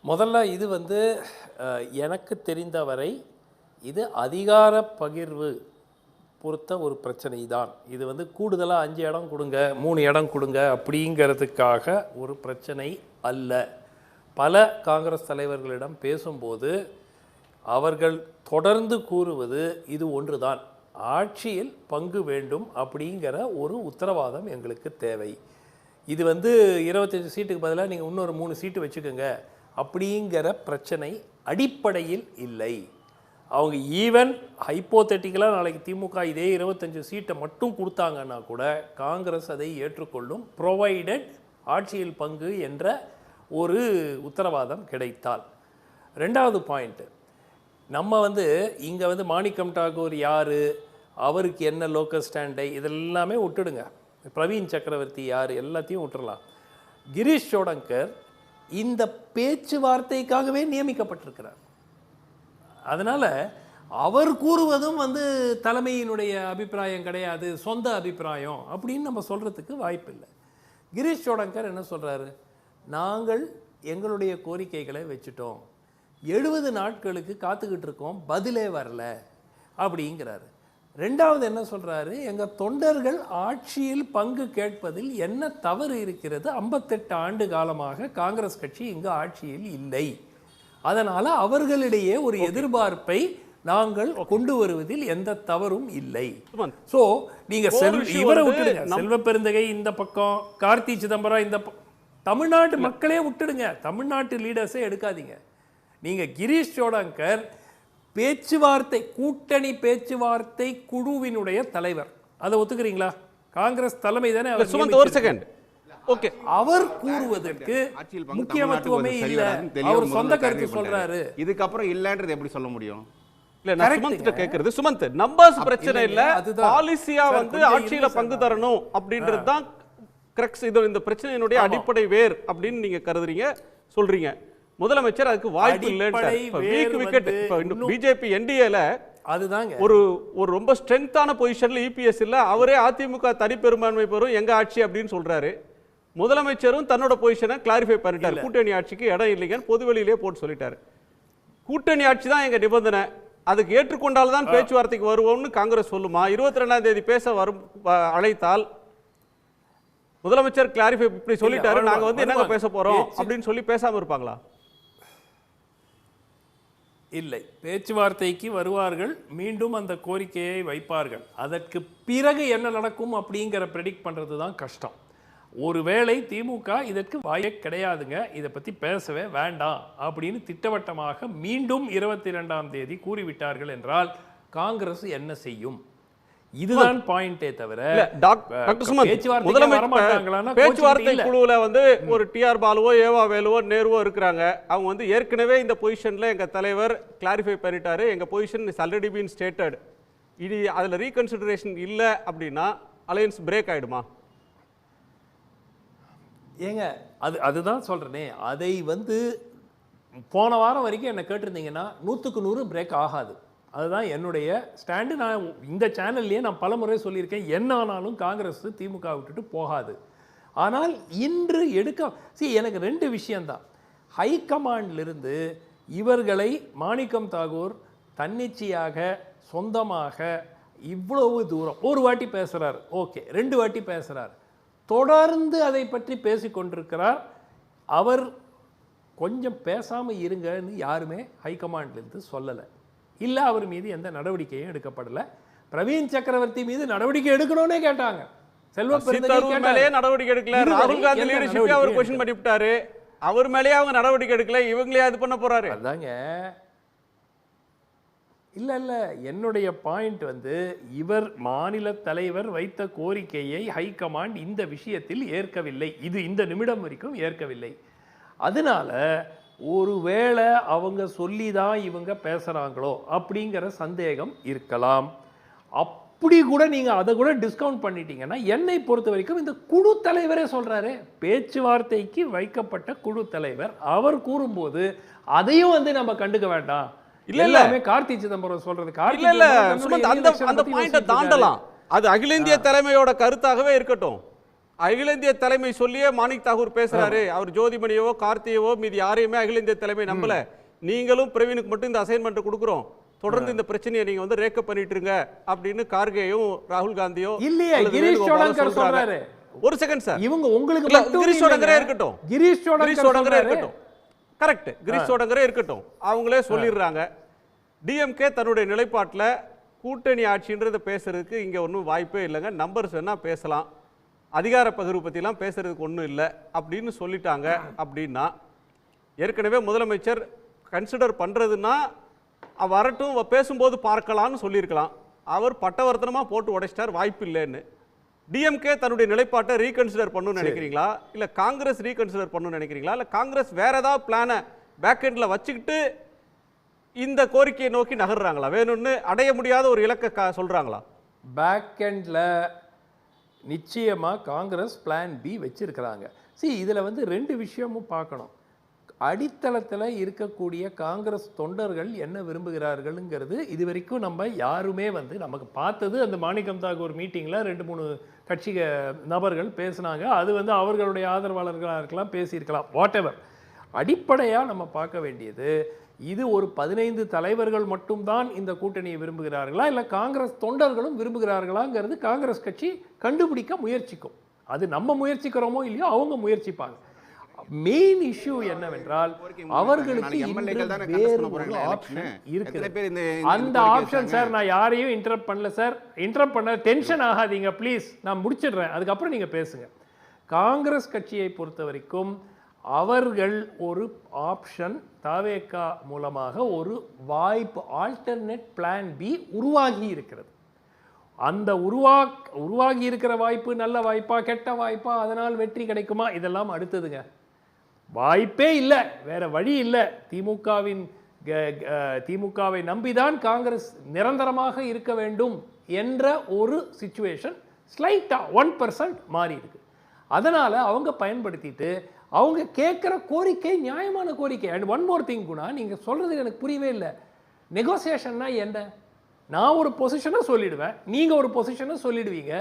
முதல்ல இது வந்து எனக்கு தெரிந்தவரை இது அதிகார பகிர்வு பொறுத்த ஒரு பிரச்சனை தான். இது வந்து கூடுதலாக 5 இடம் கொடுங்க 3 இடம் கொடுங்க அப்படிங்கிறதுக்காக ஒரு பிரச்சனை அல்ல. பல காங்கிரஸ் தலைவர்களிடம் பேசும்போது அவர்கள் தொடர்ந்து கூறுவது இது ஒன்று தான், ஆட்சியில் பங்கு வேண்டும் அப்படிங்கிற ஒரு உத்தரவாதம் எங்களுக்கு தேவை. இது வந்து 25 சீட்டுக்கு பதிலாக நீங்கள் இன்னொரு 3 சீட்டு வச்சுக்கோங்க அப்படிங்கிற பிரச்சனை அடிப்படையில் இல்லை. அவங்க ஈவன் ஹைப்போதெட்டிக்கலாக நாளைக்கு திமுக இதே 25 சீட்டை மட்டும் கொடுத்தாங்கன்னா கூட காங்கிரஸ் அதை ஏற்றுக்கொள்ளும், ப்ரொவைடட் ஆட்சியில் பங்கு என்ற ஒரு உத்தரவாதம் கிடைத்தால். ரெண்டாவது பாயிண்ட்டு, நம்ம வந்து இங்கே வந்து மாணிக்கம் டாகூர் யார், அவருக்கு என்ன லோக்கல் ஸ்டாண்டை, இதெல்லாமே விட்டுடுங்க. பிரவீன் சக்கரவர்த்தி யார், எல்லாத்தையும் விட்டுறலாம். கிரீஷ் சோடங்கர் இந்த பேச்சுவார்த்தைக்காகவே நியமிக்கப்பட்டிருக்கிறார். அதனால் அவர் கூறுவதும் வந்து தலைமையினுடைய அபிப்பிராயம் கிடையாது, சொந்த அபிப்பிராயம் அப்படின்னு நம்ம சொல்கிறதுக்கு வாய்ப்பில்லை. கிரீஷ் சோடங்கர் என்ன சொல்கிறாரு, நாங்கள் எங்களுடைய கோரிக்கைகளை வச்சுட்டோம், 70 நாட்களுக்கு காத்துக்கிட்டு இருக்கோம், பதிலே வரல அப்படிங்கிறாரு. ரெண்டாவது என்ன சொல்கிறாரு, எங்கள் தொண்டர்கள் ஆட்சியில் பங்கு கேட்பதில் என்ன தவறு இருக்கிறது, 58 ஆண்டு காலமாக காங்கிரஸ் கட்சி இங்கு ஆட்சியில் இல்லை, அதனால் அவர்களிடையே ஒரு எதிர்பார்ப்பை நாங்கள் கொண்டு வருவதில் எந்த தவறும் இல்லை. ஸோ நீங்கள் இவரை விட்டுடுங்க, செல்வ பெருந்தகை இந்த பக்கம், கார்த்தி சிதம்பரம் இந்த தமிழ்நாட்டு மக்களே விட்டுடுங்க, தமிழ்நாட்டு லீடர்ஸே எடுக்காதீங்க. நீங்கள் கிரீஷ் சோடங்கர் பேச்சுவார்த்தை கூட்டணி பேச்சுவார்த்தை குழுவினுடைய தலைவர், அதை ஒத்துக்கிறீங்களா? காங்கிரஸ் தலைமை தானே. ஓகே, அவர் கூறுவதற்கு முக்கியத்துவமே இல்லை, அவர் சொந்த கருத்து சொல்றாரு. இதுக்கப்புறம் இல்லன்றது எப்படி சொல்ல முடியும்? இல்ல நான் சுமந்த் கேக்குறது, சுமந்த் நம்பர்ஸ் பிரச்சனை இல்ல, பாலிசியா வந்து ஆட்சியில பங்கு தரணும் அப்படின்றது தான் கிரக்ஸ், இது இந்த பிரச்சனையினுடைய அடிப்படை வேர் அப்படின்னு நீங்க கருதுறீங்க, சொல்றீங்க. முதலமைச்சர் அதுக்கு வாய்ப்பு இல்லைன்னு பிஜேபி என்டிஏல அதுதாங்க ஒரு ஒரு ரொம்ப ஸ்ட்ரென்த்தான பொசிஷன்ல இபிஎஸ் இல்ல, அவரே அதிமுக தனி பெரும்பான்மை பெறும் எங்க ஆட்சி அப்படின்னு சொல்றாரு. முதலமைச்சரும் தன்னோட பொசிஷனை கிளாரிஃபை பண்ணிட்டாரு, கூட்டணி ஆட்சிக்கு இடம் இல்லைங்கன்னு பொதுவெளியிலே போட்டு சொல்லிட்டாரு. கூட்டணி ஆட்சி தான் எங்க நிபந்தனை, அதுக்கு ஏற்றுக்கொண்டால்தான் பேச்சுவார்த்தைக்கு வருவோம்னு காங்கிரஸ் சொல்லுமா? 22ஆம் தேதி பேச வரும் அழைத்தால் முதலமைச்சர் கிளாரிஃபை இப்படி சொல்லிட்டாரு, நாங்க வந்து என்னங்க பேச போறோம் அப்படின்னு சொல்லி பேசாம இருப்பாங்களா? இல்லை, பேச்சுவார்த்தைக்கு வருவார்கள், மீண்டும் அந்த கோரிக்கையை வைப்பார்கள். அதற்கு பிறகு என்ன நடக்கும் அப்படிங்கிற ப்ரெடிக்ட் பண்ணுறது தான் கஷ்டம். ஒருவேளை திமுக இதற்கு வாய்ப்பே கிடையாதுங்க, இதை பற்றி பேசவே வேண்டாம் அப்படின்னு திட்டவட்டமாக மீண்டும் 22ஆம் தேதி கூறிவிட்டார்கள் என்றால் காங்கிரஸ் என்ன செய்யும்? இதுதான் பாயிண்டே தவிர பேச்சுவார்த்தை குழுவில் வந்து ஒரு டிஆர் பாலுவோ ஏவா வேலுவோ நேருவோ இருக்கிறாங்க. அவங்க வந்து ஏற்கனவே இந்த பொசிஷன்ல எங்க தலைவர் கிளாரிஃபை பண்ணிட்டாரு, எங்க position is already been stated, இது அதுல ரீகன்சிடரேஷன் இல்லை அப்படின்னா அலையன்ஸ் பிரேக் ஆயிடுமா? ஏங்க அதுதான் சொல்றேனே, அதை வந்து போன வாரம் வரைக்கும் என்ன கேட்டிருந்தீங்கன்னா 100க்கு 100 பிரேக் ஆகாது. அதுதான் என்னுடைய ஸ்டாண்டு. நான் இந்த சேனல்லையே நான் பல முறை சொல்லியிருக்கேன், என்ன ஆனாலும் காங்கிரஸ் திமுக விட்டுட்டு போகாது. ஆனால் இன்று எனக்கு 2 விஷயந்தான். ஹைகமாண்டிலிருந்து இவர்களை மாணிக்கம் தாகூர் தன்னிச்சையாக சொந்தமாக இவ்வளவு தூரம் ஒரு வாட்டி பேசுகிறார், ஓகே, 2 வாட்டி பேசுகிறார், தொடர்ந்து அதை பற்றி பேசிக்கொண்டிருக்கிறார். அவர் கொஞ்சம் பேசாமல் இருங்கன்னு யாருமே ஹைகமாண்ட்லேருந்து சொல்லலை, இல்லை அவர் மீது எந்த நடவடிக்கையும் எடுக்கப்படலை. பிரவீன் சக்கரவர்த்தி மீது நடவடிக்கை எடுக்கணும்னே கேட்டாங்க, செல்வ பெருந்தகை நடவடிக்கை எடுக்கல, ராகுல் காந்தி லீடர்ஷிப்பே அவர் क्वेश्चन பண்ணி விட்டாரு, அவர் மேலேயே அவங்க நடவடிக்கை எடுக்கல, இவங்களே அது பண்ண போறாரு. அதாங்க இல்லை என்னுடைய பாயிண்ட் வந்து, இவர் மாநில தலைவர் வைத்த கோரிக்கையை ஹைகமாண்ட் இந்த விஷயத்தில் ஏற்கவில்லை, இது இந்த நிமிடம் வரைக்கும் ஏற்கவில்லை. அதனால ஒருவேளை அவங்க சொல்லி தான் இவங்க பேசுகிறாங்களோ அப்படிங்கிற சந்தேகம் இருக்கலாம். அப்படி கூட நீங்கள் அதை கூட டிஸ்கவுண்ட் பண்ணிட்டீங்கன்னா, என்னை பொறுத்த வரைக்கும் இந்த குழு தலைவரே சொல்கிறாரு, பேச்சுவார்த்தைக்கு வைக்கப்பட்ட குழு தலைவர் அவர் கூறும்போது அதையும் வந்து நம்ம கண்டுக்க வேண்டாம். இல்ல கார்த்தி சிதம்பரம் சொல்றது அந்த பாயிண்ட தாண்டலாம், அது அகில இந்திய தலைமையோட கருத்தாகவே இருக்கட்டும். அகில இந்திய தலைமை சொல்லியே மாணிக் தாகூர் பேசுறாரு. அவர் ஜோதிமணியவோ கார்த்தியவோ மீதி யாரையுமே அகில இந்திய தலைமை நம்பல. நீங்களும் பிரவீனுக்கு மட்டும் இந்த அசைன்மெண்ட் கொடுக்குறோம், தொடர்ந்து இந்த பிரச்சனையை நீங்க வந்து ரேக்கப் பண்ணிட்டு இருங்க அப்படின்னு கார்கேயும் ராகுல் காந்தியோ இல்லையே கிரீஷ் சோடங்கர் சொல்றாரு. ஒரு செகண்ட் சார், இவங்க உங்களுக்கு இல்ல, மட்டும் கிரீஷ் சோடங்கரே இருக்கட்டும், கிரீஷ் சோடங்கரே இருக்கட்டும், கரெக்ட், கிரீஷ் சோடங்கரே இருக்கட்டும், அவங்களே சொல்லிடுறாங்க. டிஎம்கே தன்னுடைய நிலைப்பாட்டில் கூட்டணி ஆட்சின்றதை பேசுறதுக்கு இங்க ஒன்றும் வாய்ப்பே இல்லைங்க, நம்பர்ஸ் வேணா பேசலாம், அதிகார பகிர்வு பற்றிலாம் பேசுறதுக்கு ஒன்றும் இல்லை அப்படின்னு சொல்லிட்டாங்க. அப்படின்னா ஏற்கனவே முதலமைச்சர் கன்சிடர் பண்ணுறதுன்னா வரட்டும் பேசும்போது பார்க்கலான்னு சொல்லியிருக்கலாம். அவர் பட்டவர்த்தனமாக போட்டு உடைச்சிட்டார், வாய்ப்பு இல்லைன்னு. டிஎம்கே தன்னுடைய நிலைப்பாட்டை ரீகன்சிடர் பண்ணணும்னு நினைக்கிறீங்களா, இல்லை காங்கிரஸ் ரீகன்சிடர் பண்ணணும்னு நினைக்கிறீங்களா, இல்லை காங்கிரஸ் வேற ஏதாவது பிளானை பேக் எண்டில் வச்சுக்கிட்டு இந்த கோரிக்கையை நோக்கி நகர்றாங்களா, வேணும்னு அடைய முடியாத ஒரு இலக்கை சொல்றாங்களா? பேக் எண்டில் நிச்சயமாக காங்கிரஸ் பிளான் பி வச்சிருக்கிறாங்க. இதில் வந்து ரெண்டு விஷயமும் பார்க்கணும். அடித்தளத்தில் இருக்கக்கூடிய காங்கிரஸ் தொண்டர்கள் என்ன விரும்புகிறார்கள்ங்கிறது இது வரைக்கும் நம்ம யாருமே வந்து நமக்கு பார்த்தது அந்த மாணிக்கம் தாகூர் மீட்டிங்கில் 2-3 கட்சி நபர்கள் பேசினாங்க. அது வந்து அவர்களுடைய ஆதரவாளர்களாக இருக்கலாம், பேசியிருக்கலாம், வாட் எவர். அடிப்படையாக நம்ம பார்க்க வேண்டியது இது ஒரு 15 தலைவர்கள் மட்டும்தான் இந்த கூட்டணியை விரும்புகிறார்களா, இல்லை காங்கிரஸ் தொண்டர்களும் விரும்புகிறார்களாங்கிறது காங்கிரஸ் கட்சி கண்டுபிடிக்க முயற்சிக்கும். அது நம்ம முயற்சிக்கிறோமோ இல்லையோ அவங்க முயற்சிப்பாங்க. மெயின் இஷ்யூ என்னவென்றால் அவர்களுக்கு வேறு ஒரு ஆப்ஷன் இருக்குது. அந்த ஆப்ஷன் சார், நான் யாரையும் இன்டரப்ட் பண்ணல சார், இன்டரப்ட் பண்ண டென்ஷன் ஆகாதீங்க ப்ளீஸ், நான் முடிச்சிடுறேன், அதுக்கப்புறம் நீங்க பேசுங்க. காங்கிரஸ் கட்சியை பொறுத்த வரைக்கும் அவர்கள் ஒரு ஆப்ஷன் தாவேகா மூலமாக ஒரு வாய்ப்பு, ஆல்டர்னேட் பிளான் பி உருவாகி இருக்கிறது. அந்த உருவாகி இருக்கிற வாய்ப்பு நல்ல வாய்ப்பா கெட்ட வாய்ப்பா, அதனால் வெற்றி கிடைக்குமா, இதெல்லாம் அடுத்ததுங்க. வாய்ப்பே இல்லை, வேற வழி இல்லை. திமுகவை நம்பிதான் காங்கிரஸ் நிரந்தரமாக இருக்க வேண்டும் என்ற ஒரு சிச்சுவேஷன் ஸ்லைட்டா 1% மாறி இருக்கு. அதனால அவங்க பயன்படுத்திட்டு அவங்க கேட்குற கோரிக்கை நியாயமான கோரிக்கை. And one more thing Guna, நீங்க சொல்றது எனக்கு புரியவே இல்லை. நெகோசியேஷன்னா என்ன? நான் ஒரு பொசிஷனை சொல்லிடுவேன், நீங்க ஒரு பொசிஷனை சொல்லிடுவீங்க,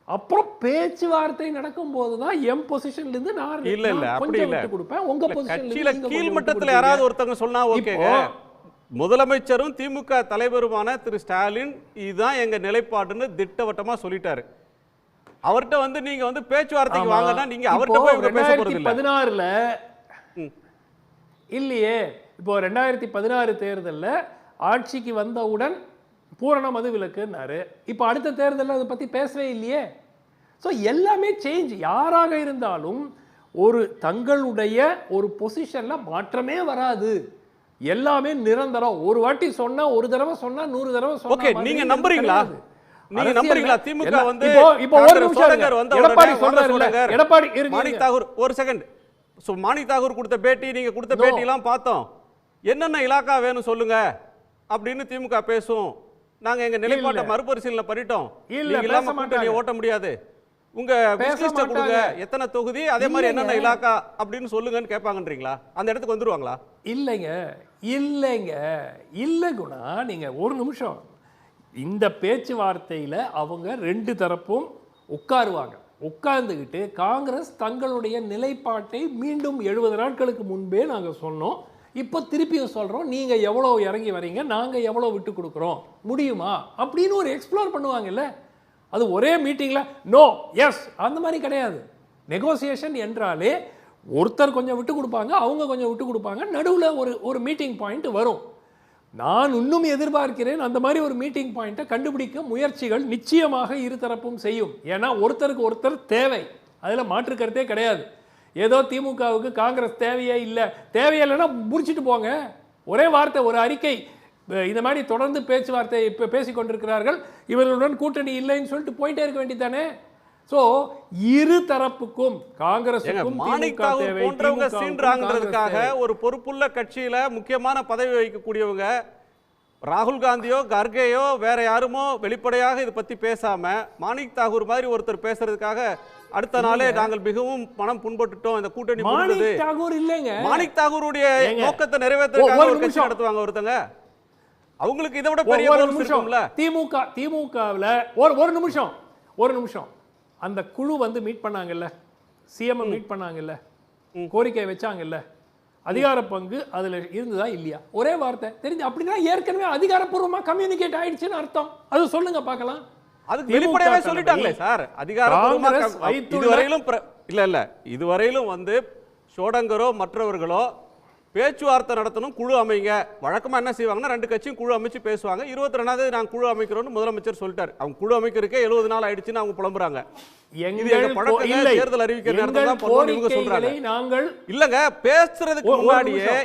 அப்புறம் பேச்சுவார்த்தை நடக்கும் போதுதான் எம் பொசிஷன்ல இருந்து நான் அப்படி இல்ல கொடுப்பேன், உங்க பொசிஷன்ல கீழ் மட்டத்துல யாராவது ஒருத்தங்க சொன்னா ஓகேங்க. முதலமைச்சரும் திமுக தலைவருமான திரு ஸ்டாலின் இதுதான் எங்க நிலைப்பாடுன்னு திட்டவட்டமா சொல்லிட்டாரு. அவர்கிட்ட வந்து நீங்க வந்து பேச்சுவார்த்தைக்கு வாங்கன்னா நீங்க அவர்கிட்ட போய் பேச போறது இல்ல. 2016ல இல்லையே, இப்போ 2016 தேர்தலில் ஆட்சிக்கு வந்தவுடன் பூரண மது விலக்குன்னாரு. இப்போ அடுத்த தேர்தலில் அதை பற்றி பேசவே இல்லையே. ஸோ எல்லாமே சேஞ்ச். யாராக இருந்தாலும் ஒரு தங்களுடைய ஒரு பொசிஷனில் மாற்றமே வராது, எல்லாமே நிரந்தரம். ஒரு வாட்டி சொன்னா, ஒரு தடவை சொன்னா, 100 தடவை சொன்னா. ஓகே, நீங்க நம்புறீங்களா? நீங்க நம்புறீங்களா திமுக வந்து இப்போ ஒரு நிமிஷம் எடப்பாடி சொல்றாரு, எடப்பாடி மாணிக் தாகூர் ஒரு செகண்ட். சோ மாணிக் தாகூர் கொடுத்த பேட்டி, நீங்க கொடுத்த பேட்டி எல்லாம் பார்த்தோம். என்னென்ன இலாக்கா வேணும் சொல்லுங்க அப்படின்னு திமுக பேசும். நாங்க எங்க நிலைப்பாட்டை மறுபரிசீலனை பண்ணிட்டோம், நீங்க இல்லாம கூட்டணியை ஓட்ட முடியாது, உங்க பிஸ்லிஸ்ட கொடுங்க, எத்தனை தொகுதி, அதே மாதிரி என்னென்ன இலாக்கா அப்படின்னு சொல்லுங்கன்னு கேட்பாங்கன்றீங்களா? அந்த இடத்துக்கு வந்துருவாங்களா? இல்லைங்க இல்லைங்க இல்லை குணா, நீங்க ஒரு நிமிஷம். இந்த பேச்சுவார்த்தையில அவங்க 2 தரப்பும் உட்காருவாங்க. உட்கார்ந்துக்கிட்டு காங்கிரஸ் தங்களுடைய நிலைப்பாட்டை மீண்டும் 70 நாட்களுக்கு முன்பே நாங்க சொன்னோம், இப்போ திருப்பியும் சொல்றோம், நீங்க எவ்வளவு இறங்கி வரீங்க, நாங்க எவ்வளவு விட்டு கொடுக்குறோம், முடியுமா அப்படின்னு ஒரு எக்ஸ்ப்ளோர் பண்ணுவாங்கல்ல. அது ஒரே மீட்டிங்ல நோ எஸ் அந்த மாதிரி கிடையாது. நெகோசியேஷன் என்றாலே ஒருத்தர் கொஞ்சம் விட்டு கொடுப்பாங்க, அவங்க கொஞ்சம் விட்டு கொடுப்பாங்க, நடுவில் ஒரு மீட்டிங் பாயிண்ட் வரும். நான் இன்னும் எதிர்பார்க்கிறேன் அந்த மாதிரி ஒரு மீட்டிங் பாயிண்ட்டை கண்டுபிடிக்க முயற்சிகள் நிச்சயமாக இருதரப்பும் செய்யும். ஏன்னா ஒருத்தருக்கு ஒருத்தர் தேவை, அதில் மாற்று கருத்தே கிடையாது. ஏதோ திமுகவுக்கு காங்கிரஸ் தேவையே இல்லை, தேவையில்லைன்னா முடிச்சுட்டு போங்க. ஒரே வார்த்தை, ஒரு அறிக்கை, இந்த மாதிரி தொடர்ந்து பேச்சுவார்த்தை இப்போ பேசிக்கொண்டிருக்கிறார்கள், இவர்களுடன் கூட்டணி இல்லைன்னு சொல்லிட்டு போயிட்டே இருக்க வேண்டியதானே. ஸோ இரு தரப்புக்கும் காங்கிரஸுக்கும் மாணிக் தாகூர் போன்றவங்க சீன்றாங்கிறதுக்காக ஒரு பொறுப்புள்ள கட்சியில முக்கியமான பதவி வகிக்கக்கூடியவங்க ராகுல் காந்தியோ கர்கேயோ வேற யாருமோ வெளிப்படையாக இதை பத்தி பேசாம மாணிக் தாகூர் மாதிரி ஒருத்தர் பேசுறதுக்காக அடுத்த நாளே நாங்கள் மிகவும் மனம் புண்பட்டுட்டோம், இந்த கூட்டணி முடிந்தது. மாணிக் தாகூருடைய நோக்கத்தை நிறைவேற்றுறதுக்காக ஒரு கட்சி நடத்துவாங்க ஒருத்தங்க, அவங்களுக்கு இதை விட பெரிய இருக்கும்ல. திமுகவில் ஒரு நிமிஷம் அந்த குழு வந்து மீட் பண்ணாங்கல்ல, சிஎம் மீட் பண்ணாங்கல்ல, கோரிக்கை வச்சாங்கல்ல, அதிகார பங்கு அதுல இருந்ததா இல்லையா? ஒரே வார்த்தை தெரிஞ்சு. அப்படின்னா ஏற்கனவே அதிகாரப்பூர்வமா கம்யூனிகேட் ஆயிடுச்சுன்னு அர்த்தம். அது சொல்லுங்க பார்க்கலாம். அதுக்கு வெளிப்படையாவே சொல்லிட்டாங்களே சார், அதிகாரப்பூர்வமா இதுவரையிலும் இல்ல இதுவரையிலும் வந்து ஷோடங்கரோ மற்றவர்களோ பேச்சுவார்த்தை நடத்தணும், குழு அமைங்க. வழக்கமா என்ன செய்வாங்கன்னா 2 கட்சியும் குழு அமைச்சு பேசுவாங்க. 22ஆவது நாங்க குழு அமைக்கிறோம்னு முதலமைச்சர் சொல்லிட்டாரு. அவங்க குழு அமைக்கிறதுக்கே 70 நாள் ஆயிடுச்சுன்னு அவங்க புலம்புறாங்க. தேர்தல் அறிவிக்கிற நேரத்துல தான் பண்ணுவோம் இவங்க சொல்றாங்க. நாங்கள் இல்லங்க, பேசுறதுக்கு முன்னாடியே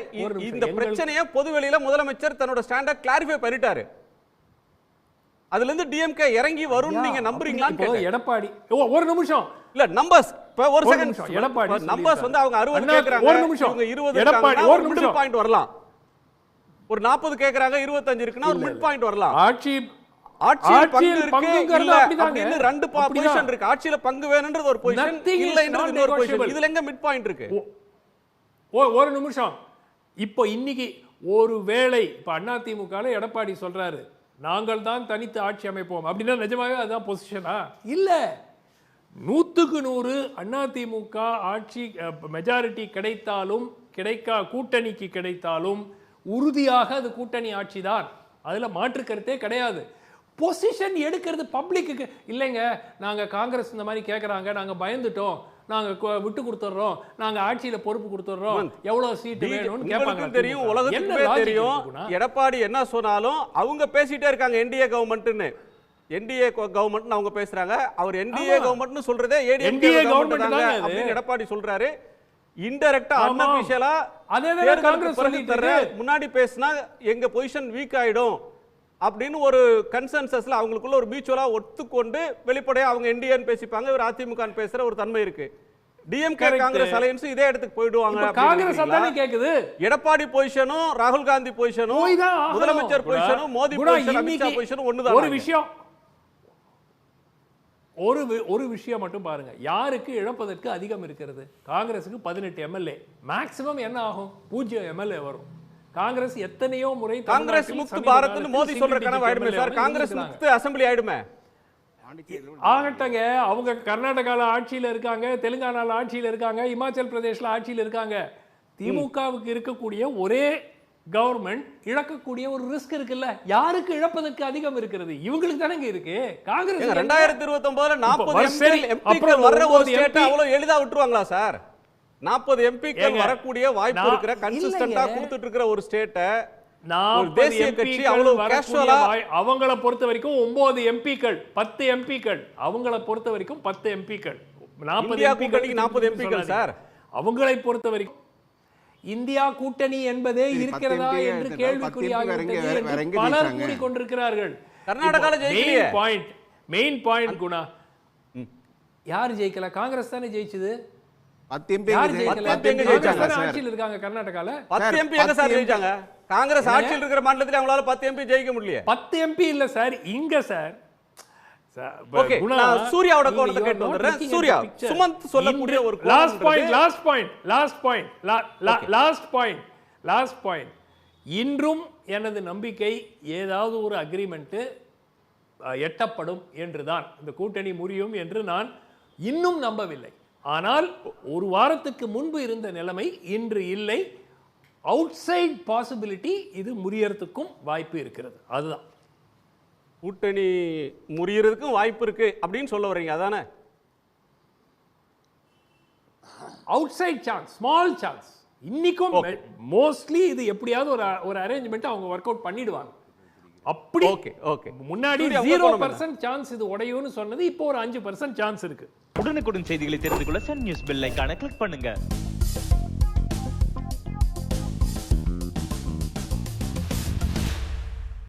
இந்த பிரச்சனையை பொதுவெளியில முதலமைச்சர் தன்னோட ஸ்டாண்ட கிளாரிஃபை பண்ணிட்டாரு. அதுல இருந்து டிஎம்கே இறங்கி வரும் நீங்க நம்புறீங்களான்னு கேட்டேன். எடப்பாடி ஒரு நிமிஷம் இல்ல நம்பர்ஸ் இப்ப ஒரு செகண்ட் எடப்பாடி நம்பர்ஸ் வந்து அவங்க 60 கேக்குறாங்க, ஒரு நிமிஷம் இவங்க 20 எடப்பாடி ஒரு மிடில் பாயிண்ட் வரலாம். ஒரு 40 கேக்குறாங்க, 25 இருக்குன்னா ஒரு மிட் பாயிண்ட் வரலாம். ஆட்சியில் பங்கு இருக்கு இல்ல அப்படின்னு 2 பொசிஷன் இருக்கு. ஆட்சியில பங்கு வேணும்ன்றது ஒரு பொசிஷன், இல்லைன்றது இன்னொரு பொசிஷன். இதுல எங்க மிட் பாயிண்ட் இருக்கு? ஒரு நிமிஷம். இப்போ இன்னைக்கு ஒருவேளை இப்ப அதிமுகல எடப்பாடி சொல்றாரு நாங்கள் தான் தனித்து ஆட்சி அமைப்போம் அப்படின்னா நிஜமாவே அதுதான் பொசிஷனா? இல்ல, 100க்கு 100 அதிமுக ஆட்சி மெஜாரிட்டி கிடைத்தாலும் கூட்டணிக்கு கிடைத்தாலும் உறுதியாக அது கூட்டணி ஆட்சி தான். அதுல மாற்று கருத்தே கிடையாது. பொசிஷன் எடுக்கிறது பப்ளிக்கு இல்லைங்க. நாங்க காங்கிரஸ் இந்த மாதிரி கேட்கறாங்க, நாங்க பயந்துட்டோம், நாங்க விட்டு கொடுத்துறோம், நாங்க ஆட்சியில பொறுப்பு கொடுத்துறோம், எவ்வளவு சீட் வேணும்னு கேட்பாங்க. தெரியும், உலகத்துக்கே தெரியும். எடப்பாடி என்ன சொன்னாலும் அவங்க பேசிட்டே இருக்காங்க என்டிஏ கவர்மெண்ட்னு. என்டிஏ கவர்மெண்ட் அவங்க பேசுறாங்க. அவர் என்டிஏ கவர்மெண்ட்னு சொல்றதே ஏடிஎம்கே கவர்மெண்ட் தாங்க அப்படின்னு எடப்பாடி சொல்றாரு. இன்டைரக்டா அன்அபிஷியலா அதே காங்கிரஸ் சொல்லிட்டாரு. முன்னாடி பேசினா எங்க பொசிஷன் வீக் ஆயிடும் அப்படின்னு ஒரு கன்சென்சஸ்ல அவங்களுக்குள்ள ஒரு மியூச்சுவலா ஒத்துக்கொண்டு வெளிப்படையா அவங்க என்டிஏன்னு பேசிப்பாங்க, இவர் அதிமுக பேசுற ஒரு தன்மை இருக்கு. டிஎம்கே காங்கிரஸ் அலையன்ஸ் இதே இடத்துக்கு போயிடுவாங்க. காங்கிரஸ் அதானே கேக்குது. எடப்பாடி பொசிஷனும் ராகுல் காந்தி பொசிஷனும் முதலமைச்சர் பொசிஷனும் மோடி பொசிஷன் அமித்ஷா பொசிஷனும் ஒண்ணுதான். ஒரு விஷயம் மட்டும் பாருங்க, யாருக்கு இழப்பதற்கு அதிகம் இருக்கிறது? காங்கிரஸுக்கு 18 எம்எல்ஏ, மேக்ஸிமம் என்ன ஆகும்? 0 எம்எல்ஏ வரும். காங்கிரஸ் எத்தனையோ முறை காங்கிரஸ் முக்து பாரத்னு மோடி சொல்ற கனவு ஆயிடுமே சார். காங்கிரஸ் முக்து அசெம்பிளி ஆயிடுமே. ஆகட்டங்க, அவங்க கர்நாடகால ஆட்சியில இருக்காங்க, தெலுங்கானால ஆட்சியில இருக்காங்க, இமாச்சல் பிரதேஷ்ல ஆட்சியில இருக்காங்க. திமுகவுக்கு இருக்கக்கூடிய ஒரே கவர்மெண்ட் இழக்கக்கூடிய ஒரு ரிஸ்க் இருக்குல்ல. யாருக்கு இழப்பதற்கு அதிகம் இருக்கிறது? இவங்களுக்கு தானங்க இருக்கு. காங்கிரஸ் 2029ல 40 எம்பிக்கள் வர்ற ஒரு ஸ்டேட் அவ்வளவு எளிதா விட்டுருவாங்களா சார்? 40 எம்பிக்கள் வரக்கூடிய வாய்ப்பு இருக்கிற கன்சிஸ்டன்ட்டா கொடுத்துட்டு இருக்கிற ஒரு ஸ்டேட்ட தேசிய கட்சி அவ்வளவு கேஷுவலா அவங்கள பொறுத்த வரைக்கும் 9 எம்பிக்கள் 10 எம்பிக்கள் அவங்கள பொறுத்த வரைக்கும் 10 எம்பிக்கள் 40 எம்பிக்களுக்கு 40 எம்பிக்கள் சார். அவங்களை பொறுத்த வரைக்கும் இந்தியா கூட்டணி என்பதே இருக்கிறதா என்று கேள்விக்குறியாக பலர் கூறிக்கொண்டிருக்கிறார்கள். கர்நாடகால ஜெயிக்கலையே. மெயின் பாயிண்ட் குணா, யார் ஜெயிக்கல? காங்கிரஸ் தானே ஜெயிச்சது. 10 எம்பி ஆட்சியில் இருக்காங்க கர்நாடகால. 10 எம்பி எங்க சார் ஜெயிச்சாங்க? காங்கிரஸ் ஆட்சியில் இருக்கிற மாநிலத்தில் அவங்களால 10 எம்பி ஜெயிக்க முடியல. 10 எம்பி இல்ல சார், இங்க சார். ஓகே, நான் சூர்யாவோட கோணத்தை கேட்டு வந்தறேன். சூர்யா, சுமந்த் சொல்லக்கூடிய ஒரு லாஸ்ட் பாயிண்ட் இன்றும் எனது நம்பிக்கை ஏதாவது ஒரு அக்ரிமெண்ட் எட்டப்படும் என்றுதான். இந்த கூட்டணி முறியும் என்று நான் இன்னும் நம்பவில்லை. ஆனால் ஒரு வாரத்துக்கு முன்பு இருந்த நிலைமை இன்று இல்லை. அவுட்சைட் பாசிபிலிட்டி இது முறியறதுக்கும் வாய்ப்பு இருக்கிறது. அதுதான் கூட்டணி முறியறதுக்கும் வாய்ப்பு இருக்கு அப்படின்னு சொல்ல வரீங்க, அதானே? Outside chance, small chance. இன்னைக்கும் மோஸ்ட்லி இது எப்படியாவது ஒரு அரேஞ்ச்மெண்ட் அவங்க ஒர்க் அவுட் பண்ணிடுவாங்க. அப்படி முன்னாடி 0% சான்ஸ் இது உடையும்னு சொன்னது இப்போ ஒரு 5% சான்ஸ் இருக்கு. உடனுக்குடன் செய்திகளை தெரிந்து கொள்ள சன் நியூஸ் பெல் ஐகானை கிளிக் பண்ணுங்க.